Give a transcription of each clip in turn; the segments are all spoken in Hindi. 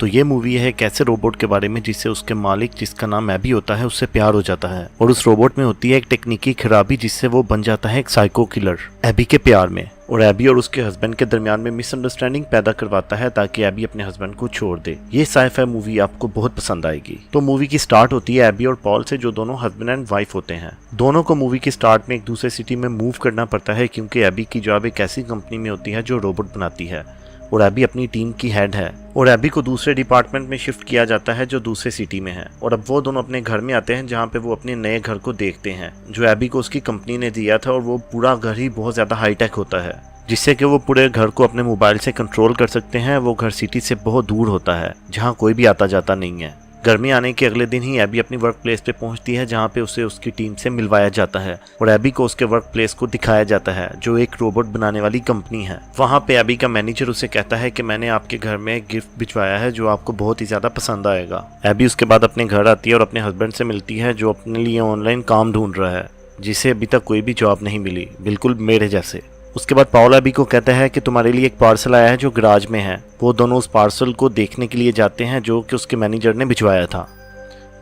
तो ये मूवी है एक ऐसे रोबोट के बारे में जिससे उसके मालिक, जिसका नाम एबी होता है, उससे प्यार हो जाता है और उस रोबोट में होती है एक टेक्निकी खराबी जिससे वो बन जाता है एक साइको किलर एबी के प्यार में, और एबी और उसके हस्बैंड के दरमियान में मिसअंडरस्टैंडिंग पैदा करवाता है ताकि एबी अपने हस्बैंड को छोड़ दे। ये साइफाई मूवी आपको बहुत पसंद आएगी। तो मूवी की स्टार्ट होती है एबी और पॉल से, जो दोनों हस्बैंड एंड वाइफ होते हैं। दोनों को मूवी की स्टार्ट में एक दूसरे सिटी में मूव करना पड़ता है क्योंकि एबी की जॉब एक ऐसी कंपनी में होती है जो रोबोट बनाती है और एबी अपनी टीम की हेड है, और एबी को दूसरे डिपार्टमेंट में शिफ्ट किया जाता है जो दूसरे सिटी में है। और अब वो दोनों अपने घर में आते हैं जहाँ पे वो अपने नए घर को देखते हैं जो एबी को उसकी कंपनी ने दिया था, और वो पूरा घर ही बहुत ज़्यादा हाईटेक होता है जिससे कि वो पूरे घर को अपने मोबाइल से कंट्रोल कर सकते हैं। वो घर सिटी से बहुत दूर होता है जहाँ कोई भी आता जाता नहीं है। गर्मी आने के अगले दिन ही एबी अपनी वर्क प्लेस पे पहुंचती है जहाँ पे उसे उसकी टीम से मिलवाया जाता है और एबी को उसके वर्क प्लेस को दिखाया जाता है जो एक रोबोट बनाने वाली कंपनी है। वहाँ पे एबी का मैनेजर उसे कहता है कि मैंने आपके घर में एक गिफ्ट भिजवाया है जो आपको बहुत ही ज्यादा पसंद आएगा। एबी उसके बाद अपने घर आती है और अपने हस्बैंड से मिलती है जो अपने लिए ऑनलाइन काम ढूंढ रहा है, जिसे अभी तक कोई भी जॉब नहीं मिली, बिल्कुल मेरे जैसे। उसके बाद पॉल एबी को कहता है कि तुम्हारे लिए एक पार्सल आया है जो गराज में है। वो दोनों उस पार्सल को देखने के लिए जाते हैं जो कि उसके मैनेजर ने भिजवाया था।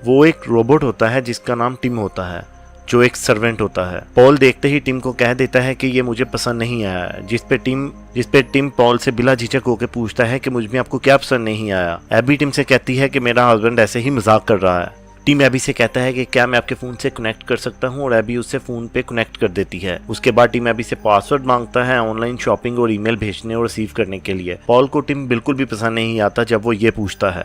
वो एक रोबोट होता है जिसका नाम टिम होता है जो एक सर्वेंट होता है। पॉल देखते ही टिम को कह देता है कि ये मुझे पसंद नहीं आया, जिस पे टिम पॉल से बिला झिझक होकर पूछता है कि मुझ में आपको क्या पसंद नहीं आया। एबी टिम से कहती है कि मेरा हस्बैंड ऐसे ही मजाक कर रहा है। टिम एबी से कहता है कि क्या मैं आपके फ़ोन से कनेक्ट कर सकता हूं, और एबी उससे फ़ोन पे कनेक्ट कर देती है। उसके बाद टिम एबी से पासवर्ड मांगता है ऑनलाइन शॉपिंग और ईमेल भेजने और रिसीव करने के लिए। पॉल को टिम बिल्कुल भी पसंद नहीं आता जब वो ये पूछता है।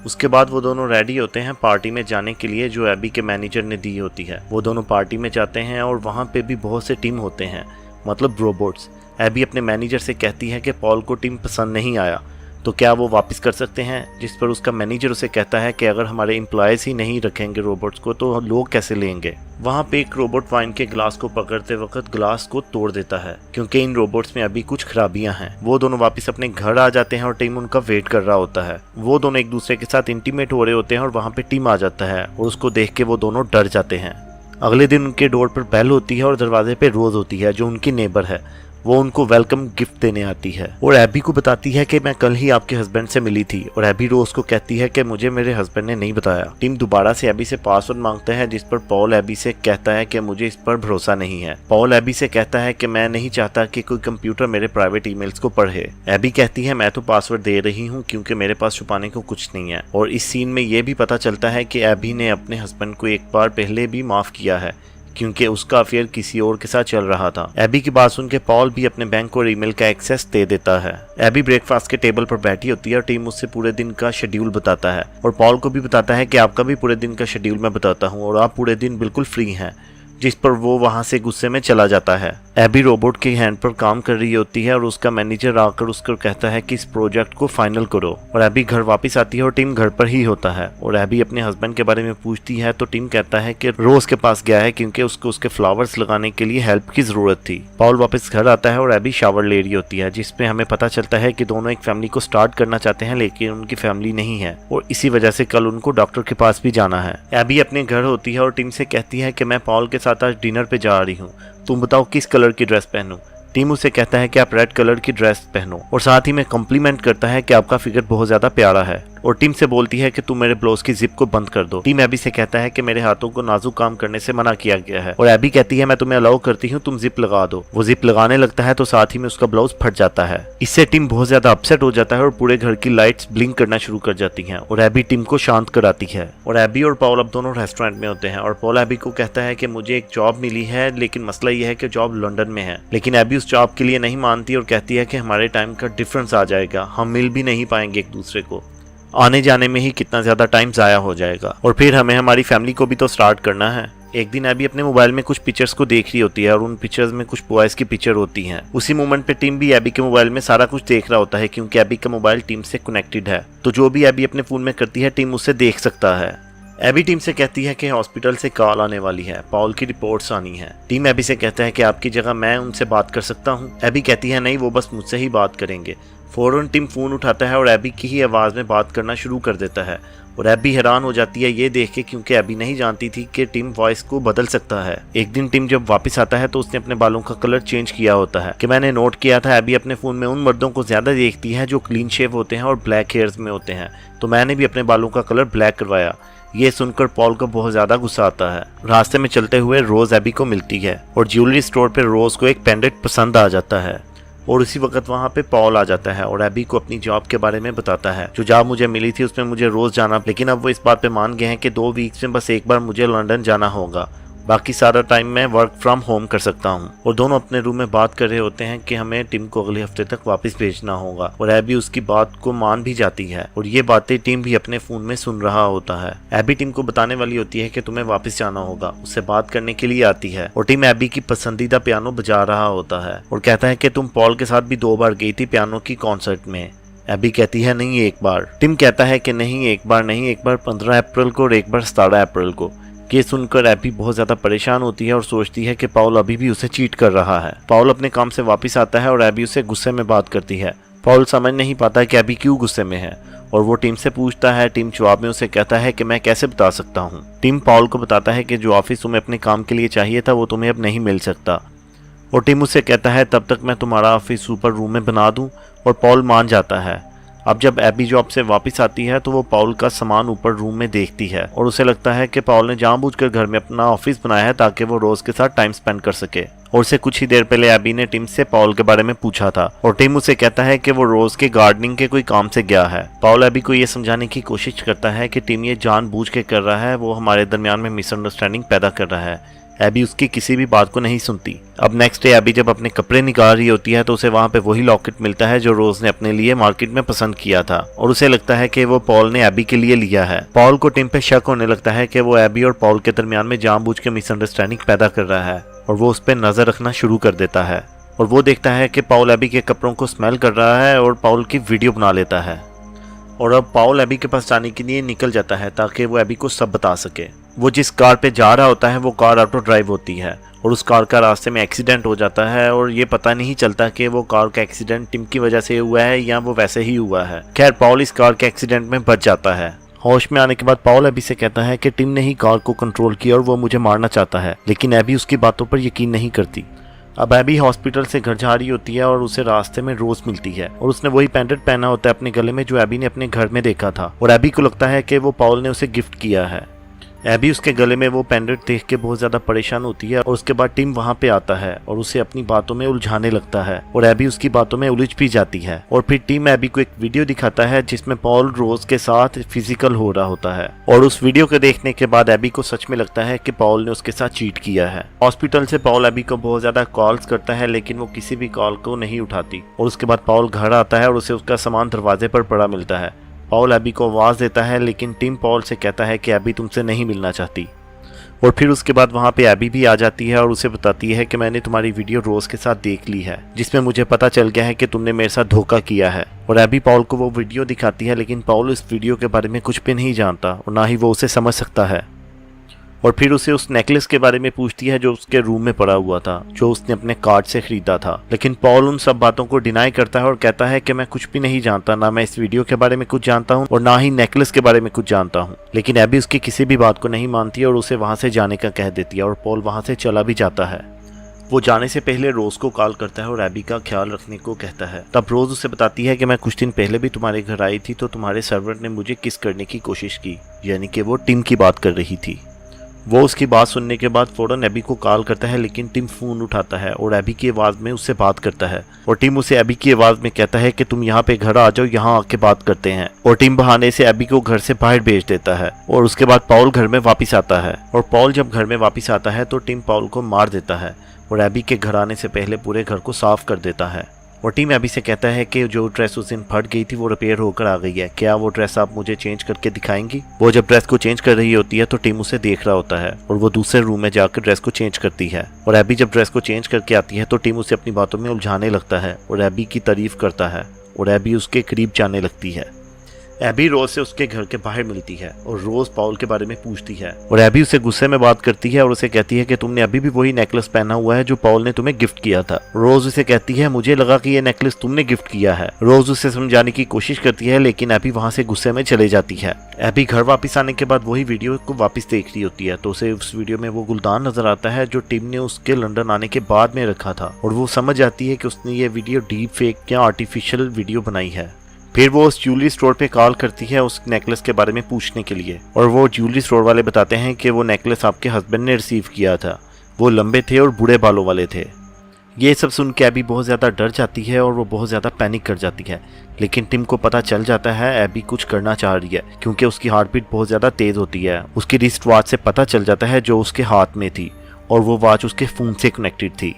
उसके बाद वो दोनों रेडी होते हैं पार्टी में जाने के लिए जो एबी के मैनेजर ने दी होती है। वो दोनों पार्टी में जाते हैं और वहाँ पे भी बहुत से टीम होते हैं, मतलब रोबोट्स। एबी अपने मैनेजर से कहती है कि पॉल को टीम पसंद नहीं आया तो क्या वो वापस कर सकते हैं, जिस पर उसका मैनेजर उसे कहता है कि अगर हमारे एम्प्लॉयज़ ही नहीं रखेंगे रोबोट्स को तो लोग कैसे लेंगे। वहाँ पे एक रोबोट वाइन के ग्लास को पकड़ते वक्त ग्लास को तोड़ देता है क्योंकि इन रोबोट्स में अभी कुछ खराबियां हैं। वो दोनों वापस अपने घर आ जाते हैं और टीम उनका वेट कर रहा होता है। वो दोनों एक दूसरे के साथ इंटीमेट हो रहे होते हैं और वहाँ पे टीम आ जाता है और उसको देख के वो दोनों डर जाते हैं। अगले दिन उनके डोर पर बेल होती है और दरवाजे पे रोज होती है जो उनकी नेबर है। वो उनको वेलकम गिफ्ट देने आती है और एबी को बताती है कि मैं कल ही आपके हस्बैंड से मिली थी, और एबी रोज को कहती है कि मुझे मेरे हस्बैंड ने नहीं बताया। टिम दोबारा से एबी से पासवर्ड मांगता है जिस पर पॉल एबी से कहता है कि मुझे इस पर भरोसा नहीं है। पॉल एबी से कहता है कि मैं नहीं चाहता कि कोई कंप्यूटर मेरे प्राइवेट ईमेल्स को पढ़े। एबी कहती है मैं तो पासवर्ड दे रही हूँ क्योंकि मेरे पास छुपाने को कुछ नहीं है। और इस सीन में ये भी पता चलता है कि एबी ने अपने हस्बैंड को एक बार पहले भी माफ किया है क्योंकि उसका अफेयर किसी और के साथ चल रहा था। एबी की बात सुन के पॉल भी अपने बैंक और ईमेल का एक्सेस दे देता है। एबी ब्रेकफास्ट के टेबल पर बैठी होती है और टीम उससे पूरे दिन का शेड्यूल बताता है और पॉल को भी बताता है कि आपका भी पूरे दिन का शेड्यूल मैं बताता हूँ और आप पूरे दिन बिल्कुल फ्री हैं, जिस पर वो वहाँ से गुस्से में चला जाता है। एबी रोबोट के हैंड पर काम कर रही होती है और उसका मैनेजर आकर उसको कहता है कि इस प्रोजेक्ट को फाइनल करो, और एबी घर वापस आती है और टीम घर पर ही होता है और एबी अपने हस्बैंड के बारे में पूछती है तो टीम कहता है कि रोज के पास गया है क्योंकि उसको उसके फ्लावर्स लगाने के लिए हेल्प की जरूरत थी। पॉल वापस घर आता है और एबी शावर ले रही होती है, जिसपे हमें पता चलता है कि दोनों एक फैमिली को स्टार्ट करना चाहते हैं लेकिन उनकी फैमिली नहीं है और इसी वजह से कल उनको डॉक्टर के पास भी जाना है। एबी अपने घर होती है और टीम से कहती है कि मैं पॉल के साथ आज डिनर पे जा रही हूँ, तुम बताओ किस कलर की ड्रेस पहनूं। टीम उसे कहता है कि आप रेड कलर की ड्रेस पहनो और साथ ही में कॉम्प्लीमेंट करता है कि आपका फिगर बहुत ज्यादा प्यारा है, और टीम से बोलती है कि तुम मेरे ब्लाउज की जिप को बंद कर दो। टीम एबी से कहता है कि मेरे हाथों को नाजुक काम करने से मना किया गया है, और एबी कहती है मैं तुम्हें अलाउ करती हूँ, तुम जिप लगा दो। वो जिप लगाने लगता है तो साथ ही में उसका ब्लाउज फट जाता है। इससे टीम बहुत ज्यादा अपसेट हो जाता है और पूरे घर की लाइट्स ब्लिंक करना शुरू कर जाती हैं और एबी टीम को शांत कराती है। और एबी और पॉल अब दोनों रेस्टोरेंट में होते हैं और पॉल एबी को कहता है कि मुझे एक जॉब मिली है लेकिन मसला यह है कि जॉब लंदन में है। लेकिन एबी उस जॉब के लिए नहीं मानती और कहती है कि हमारे टाइम का डिफरेंस आ जाएगा, हम मिल भी नहीं पाएंगे एक दूसरे को, आने जाने में ही कितना ज्यादा टाइम जाया हो जाएगा और फिर हमें हमारी फैमिली को भी तो स्टार्ट करना है। एक दिन एबी अपने मोबाइल में कुछ पिक्चर्स को देख रही होती है और उन पिक्चर्स में कुछ बॉयज की पिक्चर होती हैं। उसी मोमेंट पे टीम भी एबी के मोबाइल में सारा कुछ देख रहा होता है क्योंकि एबी का मोबाइल टीम से कनेक्टेड है, तो जो भी एबी अपने फोन में करती है टीम उससे देख सकता है। एबी टीम से कहती है कि हॉस्पिटल से कॉल आने वाली है, पॉल की रिपोर्ट्स आनी है। टीम एबी से कहता है कि आपकी जगह मैं उनसे बात कर सकता हूँ। एबी कहती है नहीं, वो बस मुझसे ही बात करेंगे। फौरन टिम फोन उठाता है और एबी की ही आवाज़ में बात करना शुरू कर देता है और एबी हैरान हो जाती है ये देख के, क्योंकि एबी नहीं जानती थी कि टिम वॉइस को बदल सकता है। एक दिन टिम जब वापस आता है तो उसने अपने बालों का कलर चेंज किया होता है कि मैंने नोट किया था एबी अपने फ़ोन में उन मर्दों को ज़्यादा देखती है जो क्लीन शेव होते हैं और ब्लैक हेयर्स में होते हैं, तो मैंने भी अपने बालों का कलर ब्लैक करवाया। ये सुनकर पॉल को बहुत ज़्यादा गुस्सा आता है। रास्ते में चलते हुए रोज़ एबी को मिलती है और ज्वेलरी स्टोर पर रोज़ को एक पेंडेंट पसंद आ जाता है और उसी वक्त वहाँ पे पॉल आ जाता है और एबी को अपनी जॉब के बारे में बताता है। जो जॉब मुझे मिली थी उसमें मुझे रोज़ जाना, लेकिन अब वो इस बात पे मान गए हैं कि 2 वीक्स में बस एक बार मुझे लंदन जाना होगा, बाकी सारा टाइम मैं वर्क फ्रॉम होम कर सकता हूँ। और दोनों अपने रूम में बात कर रहे होते हैं कि हमें टिम को अगले हफ्ते तक वापस भेजना होगा और एबी उसकी बात को मान भी जाती है और ये बातें टिम भी अपने फ़ोन में सुन रहा होता है। एबी टिम को बताने वाली होती है कि तुम्हें वापस जाना होगा, उससे बात करने के लिए आती है और टिम एबी की पसंदीदा पियानो बजा रहा होता है और कहता है कि तुम पॉल के साथ भी 2 बार गई थी पियानो की कॉन्सर्ट में। एबी कहती है नहीं, एक बार। टिम कहता है कि नहीं, एक बार नहीं, एक बार 15 अप्रैल को और एक बार 17 अप्रैल को। ये सुनकर एबी बहुत ज़्यादा परेशान होती है और सोचती है कि पॉल अभी भी उसे चीट कर रहा है। पॉल अपने काम से वापस आता है और एबी उसे गुस्से में बात करती है। पॉल समझ नहीं पाता कि एबी क्यों गुस्से में है और वो टिम से पूछता है। टिम जवाब में उसे कहता है कि मैं कैसे बता सकता हूँ। टिम पॉल को बताता है कि जो ऑफिस तुम्हें अपने काम के लिए चाहिए था वो तुम्हें अब नहीं मिल सकता और टिम उसे कहता है तब तक मैं तुम्हारा ऑफिस सुपर रूम में बना दूँ और पॉल मान जाता है। अब जब एबी जॉब से वापस आती है तो वो पॉल का सामान ऊपर रूम में देखती है और उसे लगता है कि पॉल ने जानबूझकर घर में अपना ऑफिस बनाया है ताकि वो रोज के साथ टाइम स्पेंड कर सके। और उससे कुछ ही देर पहले एबी ने टिम से पॉल के बारे में पूछा था और टिम उसे कहता है कि वो रोज के गार्डनिंग के कोई काम से गया है। पॉल एबी को ये समझाने की कोशिश करता है कि टिम ये जानबूझ के कर रहा है, वो हमारे दरमियान में मिसअंडरस्टैंडिंग पैदा कर रहा है। एबी उसकी किसी भी बात को नहीं सुनती। अब नेक्स्ट डे एबी जब अपने कपड़े निकाल रही होती है तो उसे वहाँ पे वही लॉकेट मिलता है जो रोज ने अपने लिए मार्केट में पसंद किया था और उसे लगता है कि वो पॉल ने एबी के लिए लिया है। पॉल को टिम पे शक होने लगता है कि वो एबी और पॉल के दरमियान में जानबूझ के मिसअंडरस्टैंडिंग पैदा कर रहा है और वो उस पर नजर रखना शुरू कर देता है और वो देखता है कि पॉल एबी के कपड़ों को स्मेल कर रहा है और पॉल की वीडियो बना लेता है। और अब पॉल एबी के पास जाने के लिए निकल जाता है ताकि वो एबी को सब बता सके। वो जिस कार पे जा रहा होता है वो कार ऑटो ड्राइव होती है और उस कार का रास्ते में एक्सीडेंट हो जाता है और ये पता नहीं चलता कि वो कार का एक्सीडेंट टिम की वजह से हुआ है या वो वैसे ही हुआ है। खैर पॉल इस कार के एक्सीडेंट में बच जाता है। होश में आने के बाद पॉल एबी से कहता है कि टिम ने ही कार को कंट्रोल किया और वो मुझे मारना चाहता है, लेकिन एबी उसकी बातों पर यकीन नहीं करती। अब एबी हॉस्पिटल से घर जा रही होती है और उसे रास्ते में रोज मिलती है और उसने वही पेंडेंट पहना होता है अपने गले में जो एबी ने अपने घर में देखा था और एबी को लगता है कि वो पॉल ने उसे गिफ्ट किया है। एबी उसके गले में वो पेंडेंट देख के बहुत ज्यादा परेशान होती है और उसके बाद टिम वहाँ पे आता है और उसे अपनी बातों में उलझाने लगता है और एबी उसकी बातों में उलझ भी जाती है। और फिर टिम एबी को एक वीडियो दिखाता है जिसमें पॉल रोज के साथ फिजिकल हो रहा होता है और उस वीडियो को देखने के बाद एबी को सच में लगता है कि पॉल ने उसके साथ चीट किया है। हॉस्पिटल से पॉल एबी को बहुत ज्यादा कॉल्स करता है लेकिन वो किसी भी कॉल को नहीं उठाती और उसके बाद पॉल घर आता है और उसे उसका सामान दरवाजे पर पड़ा मिलता है। पॉल एबी को आवाज़ देता है लेकिन टिम पॉल से कहता है कि एबी तुमसे नहीं मिलना चाहती। और फिर उसके बाद वहाँ पे एबी भी आ जाती है और उसे बताती है कि मैंने तुम्हारी वीडियो रोज के साथ देख ली है जिसमें मुझे पता चल गया है कि तुमने मेरे साथ धोखा किया है। और एबी पॉल को वो वीडियो दिखाती है लेकिन पॉल इस वीडियो के बारे में कुछ भी नहीं जानता और ना ही वो उसे समझ सकता है। और फिर उसे उस नेकलेस के बारे में पूछती है जो उसके रूम में पड़ा हुआ था, जो उसने अपने कार्ड से खरीदा था। लेकिन पॉल उन सब बातों को डिनाई करता है और कहता है कि मैं कुछ भी नहीं जानता, ना मैं इस वीडियो के बारे में कुछ जानता हूँ और ना ही नेकलेस के बारे में कुछ जानता हूँ। लेकिन एबी उसकी किसी भी बात को नहीं मानती और उसे वहाँ से जाने का कह देती है और पॉल वहाँ से चला भी जाता है। वो जाने से पहले रोज को कॉल करता है और एबी का ख्याल रखने को कहता है। तब रोज उसे बताती है कि मैं कुछ दिन पहले भी तुम्हारे घर आई थी तो तुम्हारे सर्वेंट ने मुझे किस करने की कोशिश की, यानी कि वो टिम की बात कर रही थी। वो उसकी बात सुनने के बाद फौरन एबी को कॉल करता है लेकिन टिम फोन उठाता है और एबी की आवाज़ में उससे बात करता है और टिम उसे एबी की आवाज़ में कहता है कि तुम यहाँ पे घर आ जाओ, यहाँ आके बात करते हैं। और टिम बहाने से एबी को घर से बाहर भेज देता है और उसके बाद पॉल घर में वापस आता है और पॉल जब घर में वापस आता है तो टिम पॉल को मार देता है और एबी के घर आने से पहले पूरे घर को साफ कर देता है। और टीम एबी से कहता है कि जो ड्रेस उस दिन फट गई थी वो रिपेयर होकर आ गई है, क्या वो ड्रेस आप मुझे चेंज करके दिखाएंगी। वो जब ड्रेस को चेंज कर रही होती है तो टीम उसे देख रहा होता है और वो दूसरे रूम में जाकर ड्रेस को चेंज करती है। और एबी जब ड्रेस को चेंज करके आती है तो टीम उसे अपनी बातों में उलझाने लगता है और एबी की तारीफ करता है और एबी उसके करीब जाने लगती है। एबी रोज से उसके घर के बाहर मिलती है और रोज पॉल के बारे में पूछती है और एबी उसे गुस्से में बात करती है और उसे कहती है कि तुमने अभी भी वही नेकलेस पहना हुआ है जो पॉल ने तुम्हें गिफ्ट किया था। रोज उसे कहती है मुझे लगा कि ये नेकलेस तुमने गिफ्ट किया है। रोज उसे समझाने की कोशिश करती है लेकिन एबी वहां से गुस्से में चले जाती है। एबी घर वापस आने के बाद वही वीडियो को वापस देख रही होती है तो उसे उस वीडियो में वो गुलदान नजर आता है जो टिम ने उसके लंदन आने के बाद में रखा था और वो समझ जाती है कि उसने ये वीडियो डीप फेक या आर्टिफिशियल वीडियो बनाई है। फिर वो उस ज्वेलरी स्टोर पे कॉल करती है उस नेकलेस के बारे में पूछने के लिए और वो ज्वेलरी स्टोर वाले बताते हैं कि वो नेकलेस आपके हस्बैंड ने रिसीव किया था। वो लंबे थे और बूढ़े बालों वाले थे। ये सब सुन के एबी बहुत ज़्यादा डर जाती है और वो बहुत ज़्यादा पैनिक कर जाती है, लेकिन टिम को पता चल जाता है एबी कुछ करना चाह रही है क्योंकि उसकी हार्ट बीट बहुत ज़्यादा तेज़ होती है। उसकी रिस्ट वॉच से पता चल जाता है जो उसके हाथ में थी और वो वॉच उसके फ़ोन से कनेक्टेड थी।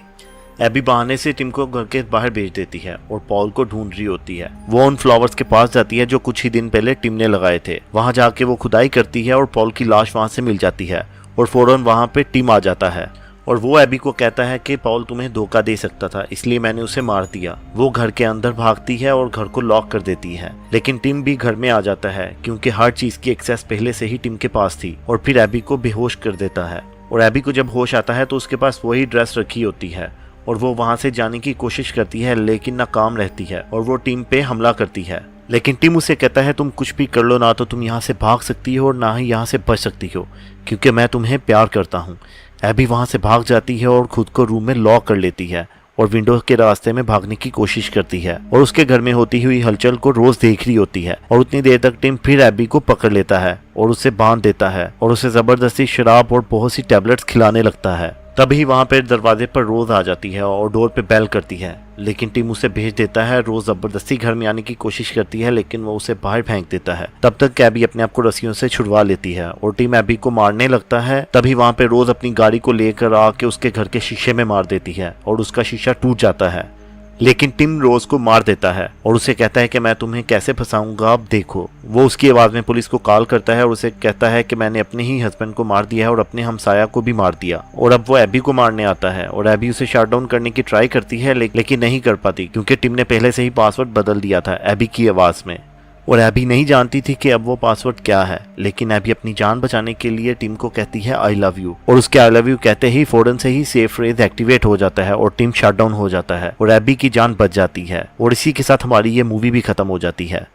एबी बहाने से टिम को घर के बाहर भेज देती है और पॉल को ढूंढ रही होती है। वो उन फ्लावर्स के पास जाती है जो कुछ ही दिन पहले टिम ने लगाए थे। वहां जाके वो खुदाई करती है और पॉल की लाश वहां से मिल जाती है और फौरन वहां पे टिम आ जाता है और वो एबी को कहता है कि पॉल तुम्हें धोखा दे सकता था इसलिए मैंने उसे मार दिया। वो घर के अंदर भागती है और घर को लॉक कर देती है, लेकिन टिम भी घर में आ जाता है क्योंकि हर चीज की एक्सेस पहले से ही टिम के पास थी और फिर एबी को बेहोश कर देता है। और एबी को जब होश आता है तो उसके पास वही ड्रेस रखी होती है और वो वहां से जाने की कोशिश करती है लेकिन नाकाम रहती है और वो टीम पे हमला करती है। लेकिन टिम उसे कहता है तुम कुछ भी कर लो, ना तो तुम यहाँ से भाग सकती हो और ना ही यहाँ से बच सकती हो क्योंकि मैं तुम्हें प्यार करता हूँ। एबी वहां से भाग जाती है और खुद को रूम में लॉक कर लेती है और विंडो के रास्ते में भागने की कोशिश करती है और उसके घर में होती हुई हलचल को रोज देख रही होती है। और उतनी देर तक टिम फिर एबी को पकड़ लेता है और उसे बांध देता है और उसे जबरदस्ती शराब और बहुत सी टैबलेट्स खिलाने लगता है। तभी वहां पर दरवाजे पर रोज आ जाती है और डोर पे बेल करती है, लेकिन टिम उसे भेज देता है। रोज जबरदस्ती घर में आने की कोशिश करती है लेकिन वो उसे बाहर फेंक देता है। तब तक एबी अपने आप को रस्सियों से छुड़वा लेती है और टिम एबी को मारने लगता है। तभी वहां पे रोज अपनी गाड़ी को लेकर आके उसके घर के शीशे में मार देती है और उसका शीशा टूट जाता है। लेकिन टिम रोज को मार देता है और उसे कहता है कि मैं तुम्हें कैसे फंसाऊंगा अब देखो। वो उसकी आवाज में पुलिस को कॉल करता है और उसे कहता है कि मैंने अपने ही हस्बैंड को मार दिया है और अपने हमसाया को भी मार दिया। और अब वो एबी को मारने आता है और एबी उसे शट डाउन करने की ट्राई करती है लेकिन नहीं कर पाती क्योंकि टिम ने पहले से ही पासवर्ड बदल दिया था एबी की आवाज में और एबी नहीं जानती थी कि अब वो पासवर्ड क्या है। लेकिन एबी अपनी जान बचाने के लिए टिम को कहती है आई लव यू और उसके आई लव यू कहते ही फौरन से ही सेफ फ्रेज एक्टिवेट हो जाता है और टिम शट डाउन हो जाता है और एबी की जान बच जाती है। और इसी के साथ हमारी ये मूवी भी खत्म हो जाती है।